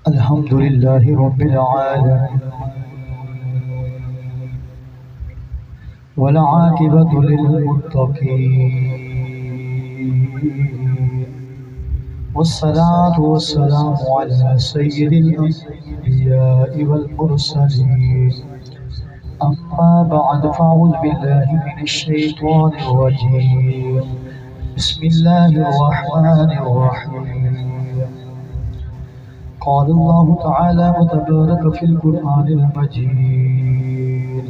الحمد لله رب العالمين والعاقبة للمتقين والصلاة والسلام على سيد الأنبياء والمرسلين أما بعد فأعوذ بالله من الشيطان الرجيم بسم الله الرحمن الرحيم قال الله تعالى وتبارك في القرآن المجيد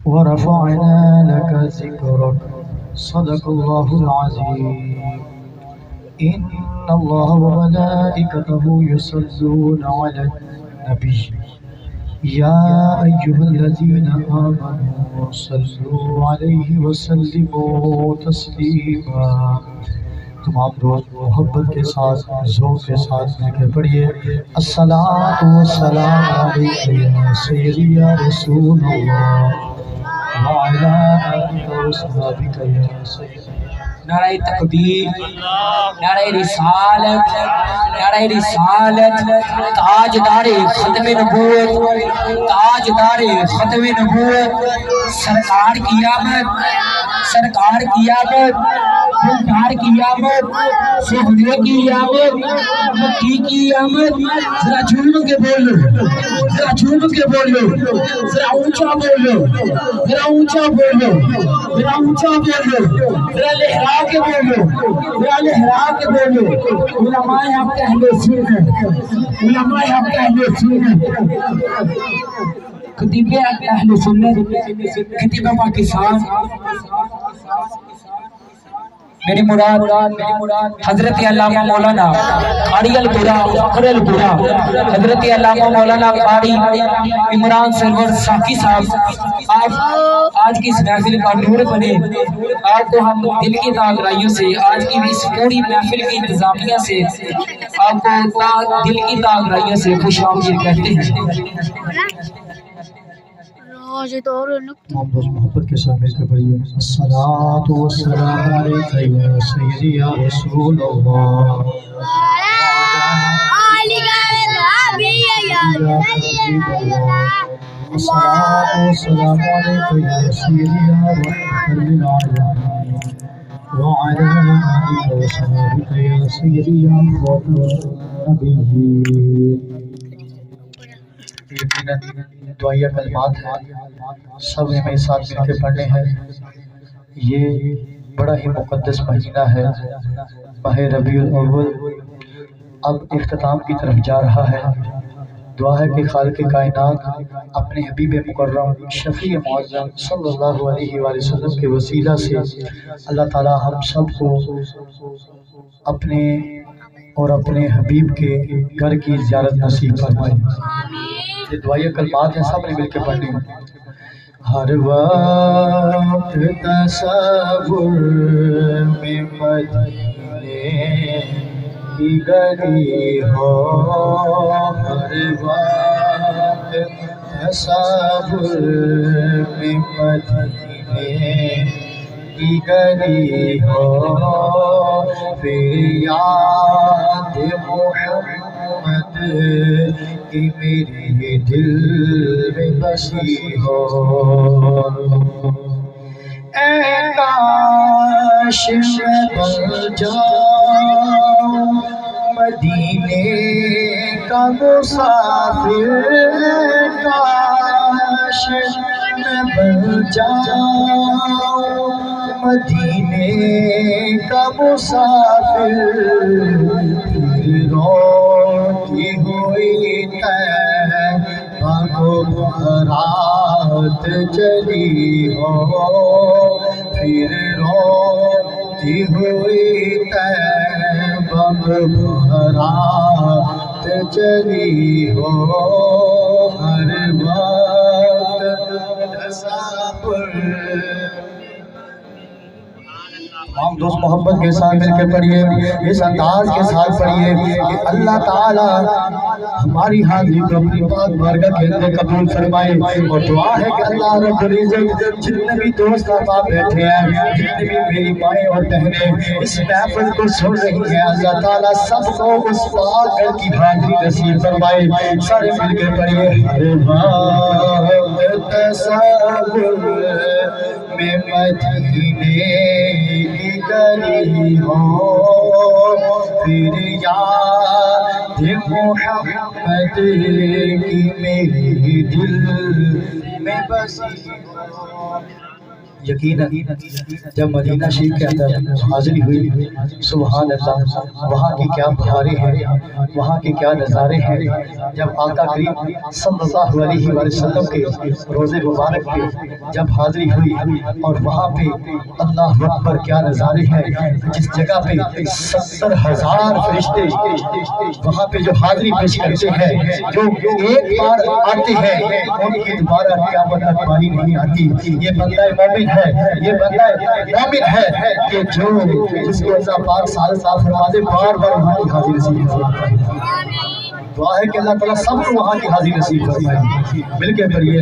ورفعنا لك ذكرك صدق الله العظيم إن الله وملائكته يصلون على النبي يا أيها الذين آمنوا صلوا عليه وسلموا تسليما تمام روز محبت کے ساتھ ذوق کے ساتھ مل کے پڑھیے الصلاۃ والسلام علیک یا سیدی یا رسول اللہ وعلی آلک وصحبک یا سیدی نعرہ تکبیر نعرہ رسالت نعرہ رسالت تاجدار ختم نبوت تاجدار ختم نبوت سرکار کی آمد سرکار کی آمد سرکار کی آمد سہرے کی آمد مکی کی آمد ذرا جھوم کے بولو ذرا جھوم کے بولو ذرا اونچا بولو ذرا اونچا بولو ذرا اونچا بولو ذرا لہرا کے بولو ذرا لہرا کے بولو علماء آپ کے اہل سنت علماء آپ کے اہل سنت خطیب اہل سنت خطیب پاکستان میری مراد حضرت علامہ مولانا قاری القرا فخر القرا حضرت علامہ مولانا قاری عمران سرور ساقی صاحب آپ آج کی اس محفل کا نور بنے آپ کو ہم دل کی داغرائیوں سے آج کی اس پوری محفل کی انتظامیہ سے آپ کو دل کی داغرائیوں سے خوش آمدید کہتے ہیں محمد محبت کے ساتھ مل کے پڑھیے الصلاۃ والسلام علیک یا سیدی یا رسول اللہ الصلاۃ والسلام علیک یا سیدی یا رحمت للعالمین وعلی آلک وصحبک یا سیدی یا خاتم النبیین دعائیہ کلمات ہیں سب ہمیں ساتھ مل کے پڑھنے ہیں یہ بڑا ہی مقدس مہینہ ہے ماہ ربیع الاول اب اختتام کی طرف جا رہا ہے دعا ہے کہ خالق کائنات اپنے حبیب مکرم شفیع معظم صلی اللہ علیہ وآلہ وسلم کے وسیلہ سے اللہ تعالی ہم سب کو اپنے اور اپنے حبیب کے گھر کی زیارت نصیب فرمائے یہ دعائیہ کلمات ہیں سب نے مل کے پڑھنی ہر وقت تصور میں مدینے کی گلی ہو ہر وقت تصور میں مدینے کی گلی ہو پھر یاد محمد کہ میرے دل میں بسی ہو اے کاش میں بن جاؤں مدینے کا مسافر کاش میں بن جاؤں مدینے کا مسافر پھر روتی ہوئی رات چلی ہو پھر روتی ہوئی رات چلی ہو ہر وقت تصور تمام دوست محبت کے ساتھ مل کے پڑھیے، اس انداز کے ساتھ پڑھیے کہ اللہ تعالی ہماری حاضری کو اپنی پاک بارگاہ کے اندر قبول فرمائے، اور دعا ہے کہ اللہ رب العزت جتنے بھی دوست آپ بیٹھے ہیں، جتنے بھی میری مائیں اور بہنیں اس محفل کو سن رہی ہیں، اللہ تعالیٰ سب کو اس پاک گھر کی حاضری نصیب فرمائے۔ سارے مل کے پڑھیے، تصور میں مدینے کی گلی ہو، پھر یاد محمد کی میری دل میں بسی ہو۔ یقیناً جب مدینہ شریف کے اندر حاضری ہوئی، سبحان اللہ، وہاں کی کیا بہاریں ہیں، وہاں کے کیا نظارے ہیں۔ جب آقا کریم صلی اللہ علیہ وسلم کے روزے مبارک پہ جب حاضری ہوئی، اور وہاں پہ اللہ اکبر کیا نظارے ہیں، جس جگہ پہ 70,000 فرشتے وہاں پہ جو حاضری پیش کرتے ہیں، جو ایک بار آتے ہیں ان کی دوبارہ قیامت تک باری نہیں آتی۔ یہ بندہ مومن ہے، یہ بندہ مومن ہے کہ جو جس کو اللہ پاک سال سال فرما دے، بار بار وہاں کی حاضری نصیب فرمائے۔ دعا ہے کہ اللہ تعالیٰ سب کو وہاں کی حاضری نصیب فرمائے۔ مل کے پڑھیے،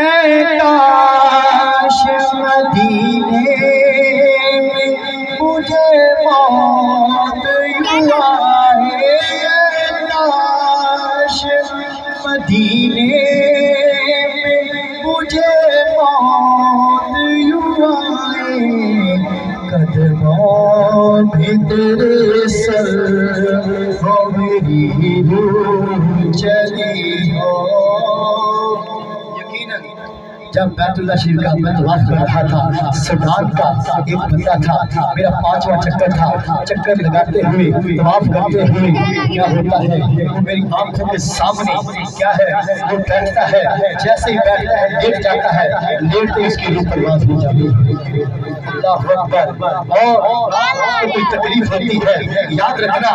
اے کاش مدینے میں مجھے موت یوں آئے، کاش مدینے میں مجھے موت یوں آئے، قدموں میں تیرے سر ہو میری روح چلی ہو۔ جب بیت اللہ شریف کا میں طواف کر رہا تھا، سودان کا ایک بندہ تھا، میرا 5واں چکر تھا، چکر لگاتے ہوئے طواف کرتے ہوئے کیا ہوتا ہے، وہ میری آنکھوں کے سامنے کیا ہے، وہ بیٹھتا ہے، جیسے ہی بیٹھتا ہے لیٹ جاتا ہے، لیٹتے اس کی روح پرواز ہو جاتی ہے۔ اللہ اکبر۔ اور کوئی تکلیف ہوتی ہے، یاد رکھنا،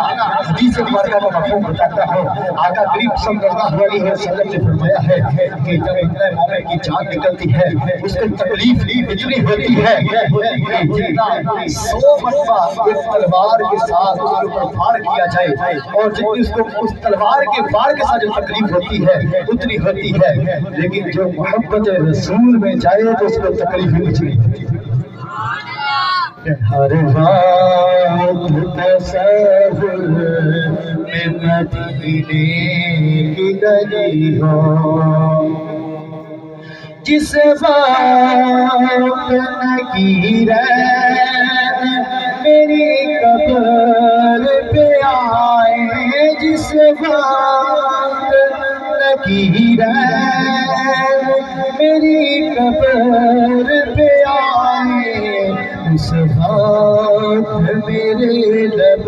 حدیث مبارکہ کا مفہوم بتاتا ہوں، آقا کریم صلی اللہ علیہ وسلم نے فرمایا ہے کہ جب اتنے مومن کی جان نکلتی ہے، اس کو تکلیف اتنی ہوتی ہے کہ جتنا 100 مرتبہ ایک تلوار کے ساتھ اس کے اوپر وار کیا جائے، اور جتنی اس کو اس تلوار کے وار کے ساتھ جو تکلیف ہوتی ہے اتنی ہوتی ہے، لیکن جو محبت رسول میں جائے تو اس کو تکلیف ہی کچھ نہیں ہوتی۔ ہر رات تصور میں مدینے کی گلی ہو، جس وقت نگیرین میری قبر پہ آئے، جس وقت نگیرین میری قبر پہ آئے، اس وقت میرے لب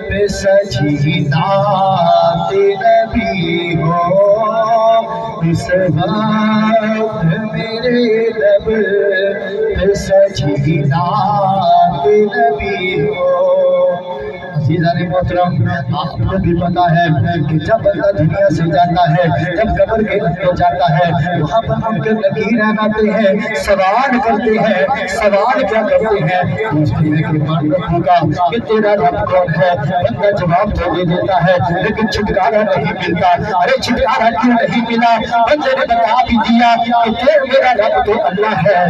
پہ سجی نعت نبی ہو، اس وقت میرے لب پہ سجی نعت نبی ہو۔ عزیزان محترم، آپ کو بھی پتا ہے کہ جب بندہ دنیا سے جاتا ہے، جب قبر کے اندر جاتا ہے، وہاں پر ان کے نگیران آتے ہیں، سوال کرتے ہیں۔ سوال کیا کرتے ہیں؟ پوچھتے ہیں کہ معلوم ہوگا کہ تیرا رب کون ہے؟ بندہ جواب تو دے دیتا ہے لیکن چھٹکارا نہیں ملتا۔ ارے چھٹکارا کیوں نہیں ملا؟ بندے نے بتا بھی دیا کہ میرا رب تو اللہ ہے،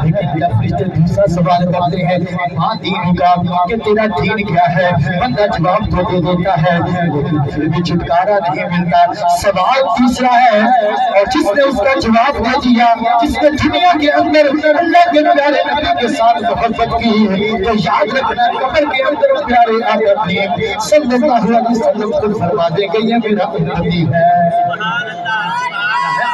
لیکن جب فرشتے دوسرا سوال کرتے ہیں، ماں دین کا، کہ تیرا دین کیا ہے؟ بندہ جواب تو دے دیتا ہے لیکن پھر بھی چھٹکارا نہیں ملتا۔ سوال دوسرا ہے، اور جس نے اس کا جواب دے دیا، جس نے دنیا کے اندر اللہ کے پیارے نبی کے ساتھ محبت کی، تو یاد رکھنا قبر کے اندر پیارے آقا کریم صلی اللہ علیہ وسلم کو فرما دیں گے یہ میرا امتی ہے،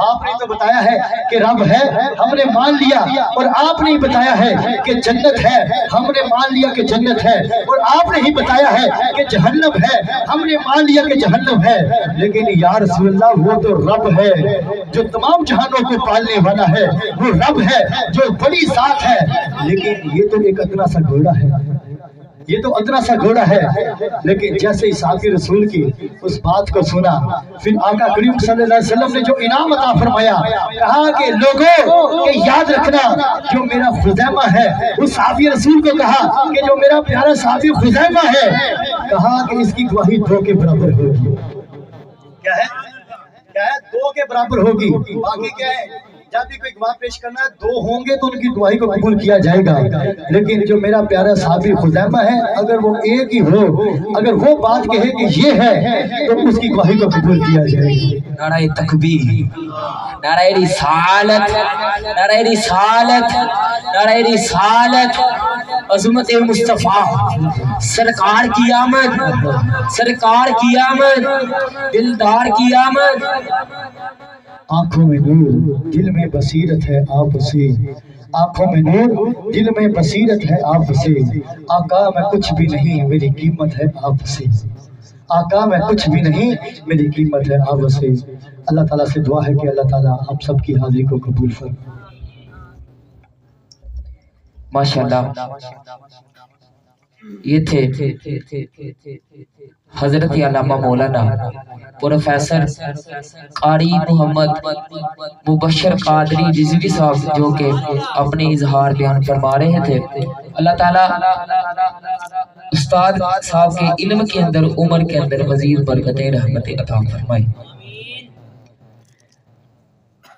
آپ نے تو بتایا ہے کہ رب ہے، ہم نے مان لیا، اور آپ نے ہی بتایا ہے کہ جنت ہے، ہم نے مان لیا کہ جنت ہے، اور آپ نے ہی بتایا ہے کہ جہنم ہے، ہم نے مان لیا کہ جہنم ہے۔ لیکن یا رسول اللہ وہ تو رب ہے جو تمام جہانوں کو پالنے والا ہے، وہ رب ہے جو بڑی ذات ہے، لیکن یہ تو ایک ادنا سا گھوڑا ہے، یہ تو ادنا سا گھوڑا ہے۔ لیکن جیسے ہی صحابی رسول کی اس بات کو سنا، پھر آقا کریم صلی اللہ علیہ وسلم نے جو انعام عطا فرمایا، کہا کہ لوگوں کہ یاد رکھنا جو میرا خزیمہ ہے، اس صحابی رسول کو کہا کہ جو میرا پیارا صحابی خزیمہ ہے، کہا کہ اس کی گواہی 2 کے برابر ہوگی۔ کیا ہے؟ کیا ہے؟ 2 کے برابر ہوگی۔ باقی کیا ہے؟ جب بھی کوئی گواہ پیش کرنا ہے 2 ہوں گے تو ان کی گواہی کو قبول کیا جائے گا، لیکن جو میرا پیارا صحابی خزیمہ ہے، اگر وہ ایک ہی ہو، اگر وہ بات کہے کہ یہ ہے تو اس کی گواہی کو قبول کیا جائے گا۔ نعرہ تکبیر، نعرہ رسالت، نعرہ رسالت، نعرہ رسالت، عظمت مصطفیٰ، سرکار کی آمد، سرکار کی آمد، دلدار کی آمد۔ آنکھوں میں نور دل میں بصیرت ہے آپ سے، آنکھوں میں نور دل میں بصیرت ہے آپ سے، آقا میں کچھ بھی نہیں میری قیمت ہے آپ سے، آقا میں کچھ بھی نہیں میری قیمت ہے آپ سے۔ اللہ تعالیٰ سے دعا ہے کہ اللہ تعالیٰ آپ سب کی حاضری کو قبول فرمائے۔ ماشاءاللہ، یہ تھے حضرت علامہ مولانا پروفیسر قاری محمد مبشر قادری رضوی صاحب، جو کہ اپنے اظہار بیان فرما رہے تھے۔ اللہ تعالیٰ استاد صاحب کے علم کے اندر، عمر کے اندر مزید برکتیں رحمتیں عطا فرمائے۔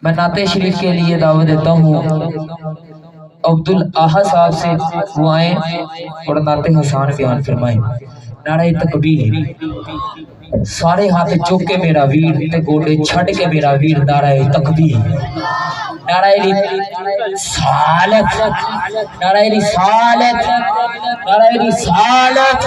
میں نعت شریف کے لیے دعوت دیتا ہوں عبدالاحد صاحب سے، وہ آئیں اور نعت حسان بیان فرمائیں۔ نعرہ تکبیر، سارے ہاتھ چوک کے میرا ویر تے گوڑے چھڑ کے میرا ویر، نعرہ تکبیر، نعرہ رسالت، نعرہ رسالت، نعرہ رسالت۔